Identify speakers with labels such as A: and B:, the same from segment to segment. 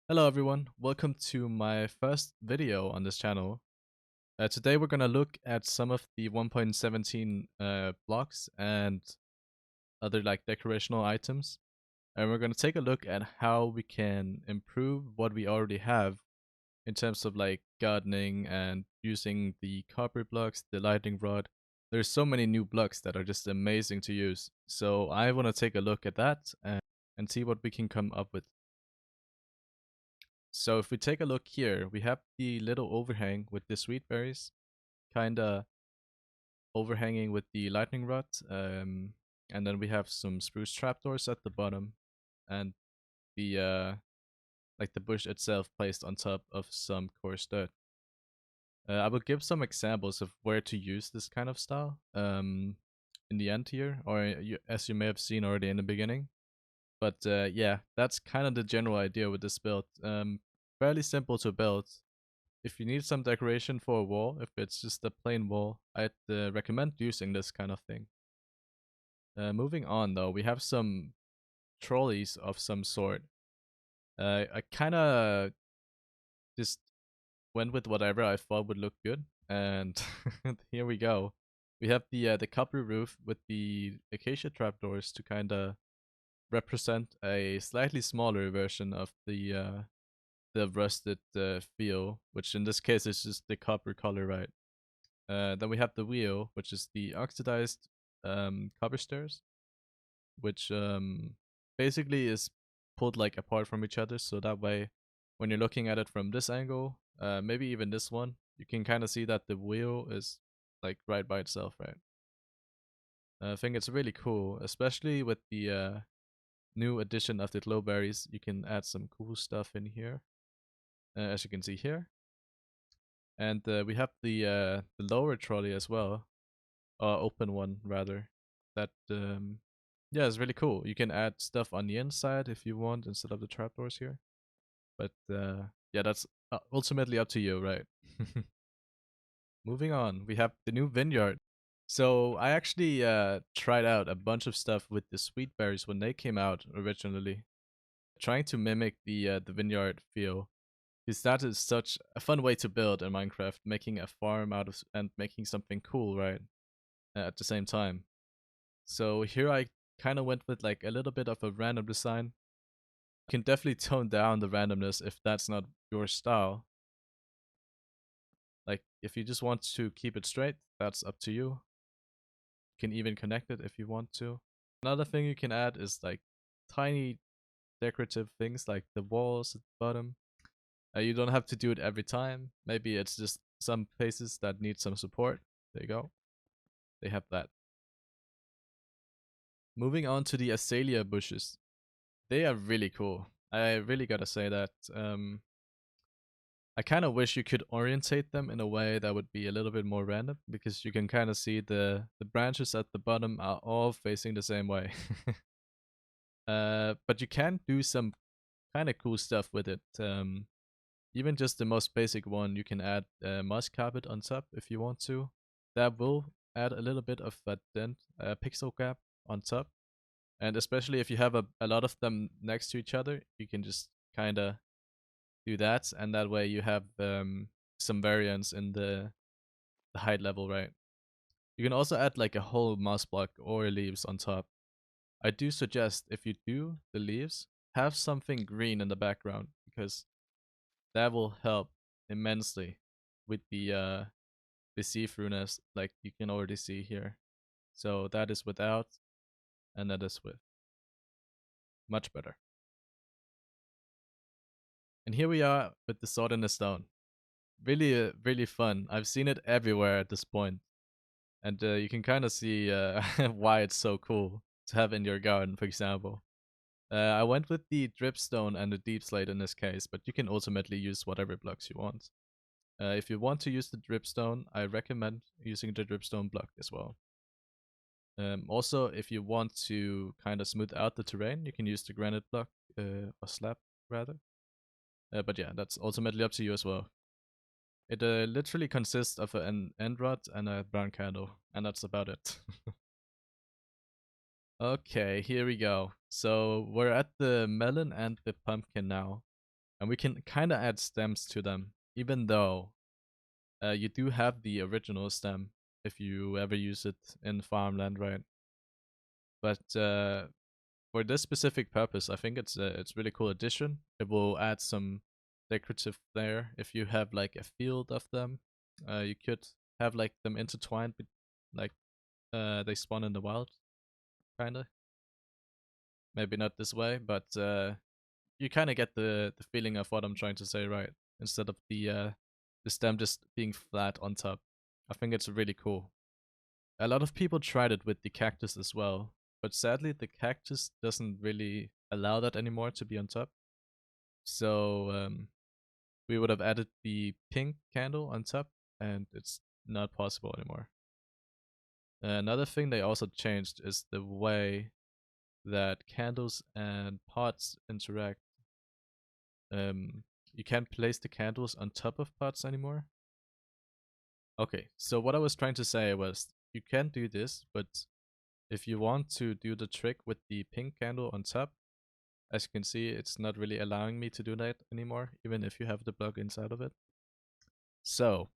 A: Hello everyone, welcome to my first video on this channel. Today we're gonna look at some of the 1.17 blocks and other like decorational items. And we're gonna take a look at how we can improve what we already have in terms of like gardening and using the copper blocks, the lightning rod. There's so many new blocks that are just amazing to use. So I wanna take a look at that and see what we can come up with. So if we take a look here, we have the little overhang with the sweet berries, kinda overhanging with the lightning rod, and then we have some spruce trapdoors at the bottom, and the like the bush itself placed on top of some coarse dirt. I will give some examples of where to use this kind of style in the end here, or as you may have seen already in the beginning. But yeah, that's kind of the general idea with this build. Fairly simple to build. If you need some decoration for a wall, if it's just a plain wall, I'd recommend using this kind of thing. Moving on though, we have some trolleys of some sort. I kind of just went with whatever I thought would look good, and here we go. We have the copper roof with the acacia trapdoors to kind of represent a slightly smaller version of the rusted feel, which in this case is just the copper color, right? Then we have the wheel, which is the oxidized copper stairs, which basically is pulled like apart from each other, so that way, when you're looking at it from this angle, maybe even this one, you can kind of see that the wheel is like right by itself, right? I think it's really cool, especially with the new addition of the glowberries. You can add some cool stuff in here, as you can see here. And we have the lower trolley as well, open one rather. That yeah, is really cool. You can add stuff on the inside if you want instead of the trapdoors here. But yeah, that's ultimately up to you, right? Moving on, we have the new Vineyard. So I actually tried out a bunch of stuff with the sweet berries when they came out originally, trying to mimic the Vineyard feel. Because that is such a fun way to build in Minecraft, making a farm out of and making something cool, right? At the same time. So here I kind of went with like a little bit of a random design. You can definitely tone down the randomness if that's not your style. Like if you just want to keep it straight, that's up to you. You can even connect it if you want to. Another thing you can add is like tiny decorative things like the walls at the bottom. You don't have to do it every time. Maybe it's just some places that need some support. There you go. They have that. Moving on to the Azalea Bushes. They are really cool. I really gotta say that. I kind of wish you could orientate them in a way that would be a little bit more random, because you can kind of see the branches at the bottom are all facing the same way. But you can do some kind of cool stuff with it. Even just the most basic one, you can add moss carpet on top if you want to. That will add a little bit of a dent, pixel gap on top. And especially if you have a lot of them next to each other, you can just kind of do that, and that way you have some variance in the height level, right? You can also add like a whole moss block or leaves on top. I do suggest if you do the leaves, have something green in the background, because that will help immensely with the see-throughness, like you can already see here. So that is without, and that is with. Much better. And here we are with the sword in the stone. Really, really fun. I've seen it everywhere at this point, and you can kind of see why it's so cool to have in your garden, for example. I went with the dripstone and the deep slate in this case, but you can ultimately use whatever blocks you want. If you want to use the dripstone, I recommend using the dripstone block as well. Also, if you want to kind of smooth out the terrain, you can use the granite block, or slab rather. But yeah, that's ultimately up to you as well. It literally consists of an end rod and a brown candle, and that's about it. Okay, here we go. So we're at the melon and the pumpkin now. and we can kind of add stems to them, even though you do have the original stem if you ever use it in farmland, right? But for this specific purpose, I think it's really cool addition. It will add some decorative flair if you have like a field of them. You could have like them intertwined, like they spawn in the wild, kind of. Maybe not this way, but you kind of get the feeling of what I'm trying to say, right? Instead of the stem just being flat on top. I think it's really cool. A lot of people tried it with the cactus as well, but sadly the cactus doesn't really allow that anymore to be on top. So we would have added the pink candle on top, and it's not possible anymore. Another thing they also changed is the way that candles and pots interact. You can't place the candles on top of pots anymore. Okay, so what I was trying to say was you can do this, but if you want to do the trick with the pink candle on top, as you can see, it's not really allowing me to do that anymore, even if you have the plug inside of it. So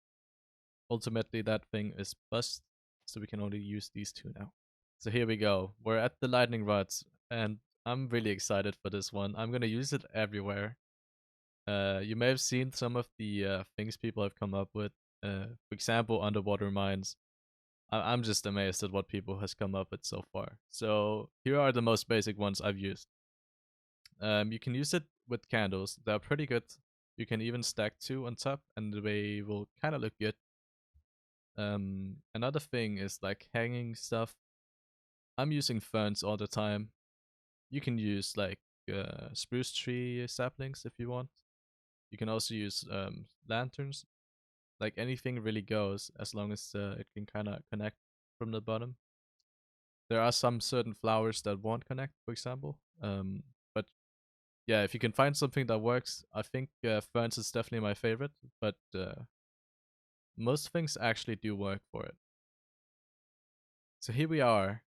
A: ultimately that thing is bust, so we can only use these two now. So here we go. We're at the lightning rods, and I'm really excited for this one. I'm gonna use it everywhere. You may have seen some of the things people have come up with. For example, underwater mines. I'm just amazed at what people has come up with so far. So here are the most basic ones I've used. You can use it with candles. They're pretty good. You can even stack two on top, and they will kind of look good. Another thing is like hanging stuff. I'm using ferns all the time. You can use like spruce tree saplings if you want. You can also use lanterns. Like anything really goes as long as it can kind of connect from the bottom. There are some certain flowers that won't connect, for example. But yeah, if you can find something that works, I think ferns is definitely my favorite. But most things actually do work for it. So here we are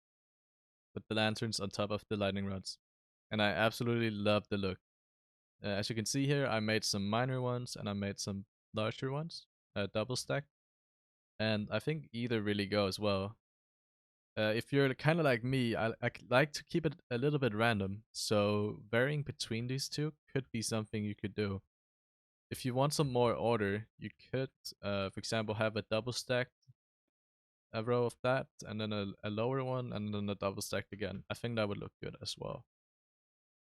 A: with the lanterns on top of the lightning rods, and I absolutely love the look. As you can see here, I made some minor ones and I made some larger ones, double stack, and I think either really goes well. If you're kind of like me, I like to keep it a little bit random, so varying between these two could be something you could do. If you want some more order, you could, for example, have a double stacked a row of that, and then a lower one, and then a double stacked again. I think that would look good as well.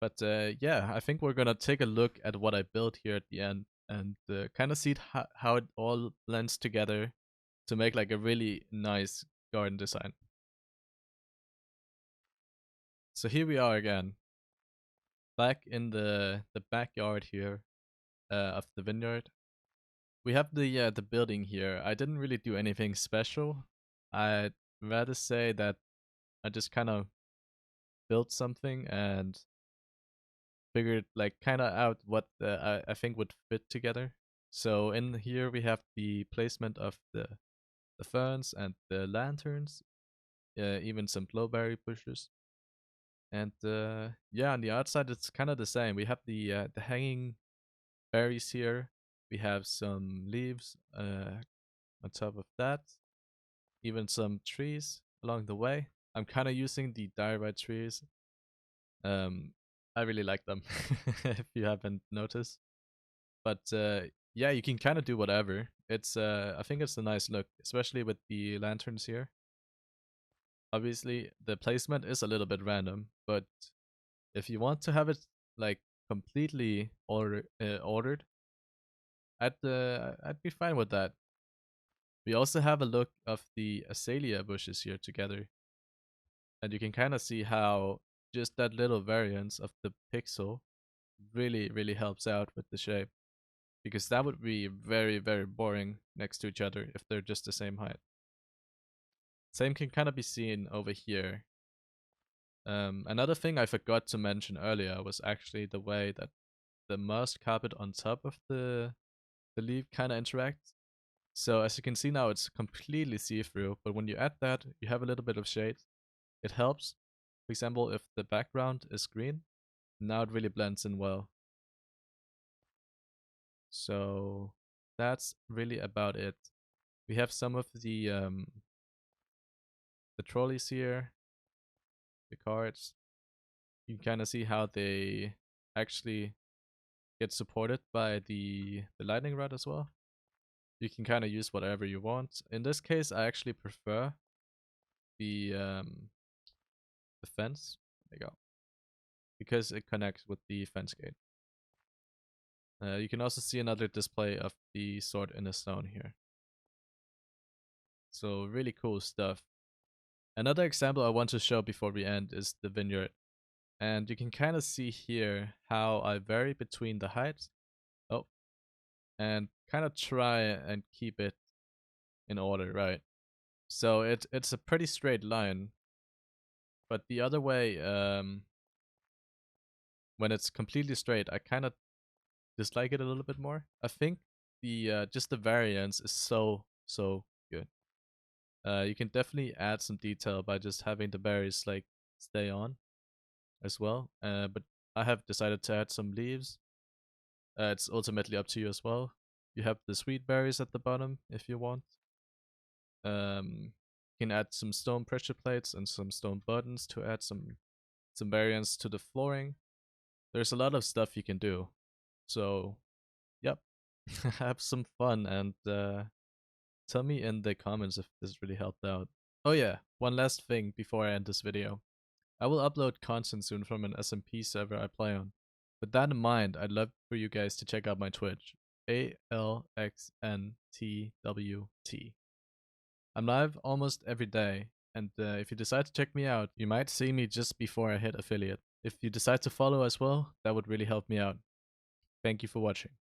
A: But yeah, I think we're gonna take a look at what I built here at the end and kind of see how it all blends together to make like a really nice garden design. So here we are again, back in the backyard here of the vineyard. We have the building here. I didn't really do anything special. I'd rather say that I just kind of built something and figured like kind of out what I think would fit together. So in here we have the placement of the ferns and the lanterns, even some blueberry bushes. And yeah, on the outside it's kind of the same. We have the hanging berries here. We have some leaves on top of that. Even some trees along the way. I'm kind of using the diorite trees. Um, I really like them. If you haven't noticed, but yeah, you can kind of do whatever. It's I think it's a nice look, especially with the lanterns here. Obviously, the placement is a little bit random, but if you want to have it like completely ordered, I'd be fine with that. We also have a look of the azalea bushes here together, and you can kind of see how just that little variance of the pixel really helps out with the shape, because that would be very boring next to each other if they're just the same height. Same can kind of be seen over here. Another thing I forgot to mention earlier was actually the way that the moss carpet on top of the leaf kind of interacts. So as you can see now, it's completely see-through, but when you add that, you have a little bit of shade. It helps. For example, if the background is green, now it really blends in well. So that's really about it. We have some of the trolleys here, the carts. You can kind of see how they actually get supported by the lightning rod as well. You can kind of use whatever you want. In this case, I actually prefer the fence. There you go, because it connects with the fence gate. You can also see another display of the sword in the stone here. So really cool stuff. Another example I want to show before we end is the vineyard. And you can kind of see here how I vary between the height. Oh, and kind of try and keep it in order, right? So it's a pretty straight line. But the other way, when it's completely straight, I kind of dislike it a little bit more. I think the just the variance is so good. You can definitely add some detail by just having the berries like stay on as well. But I have decided to add some leaves. It's ultimately up to you as well. You have the sweet berries at the bottom if you want. You can add some stone pressure plates and some stone buttons to add some variance to the flooring. There's a lot of stuff you can do. So, yep, have some fun and tell me in the comments if this really helped out. Oh yeah, one last thing before I end this video. I will upload content soon from an SMP server I play on. With that in mind, I'd love for you guys to check out my Twitch, ALXNTWT. I'm live almost every day, and if you decide to check me out, you might see me just before I hit affiliate. If you decide to follow as well, that would really help me out. Thank you for watching.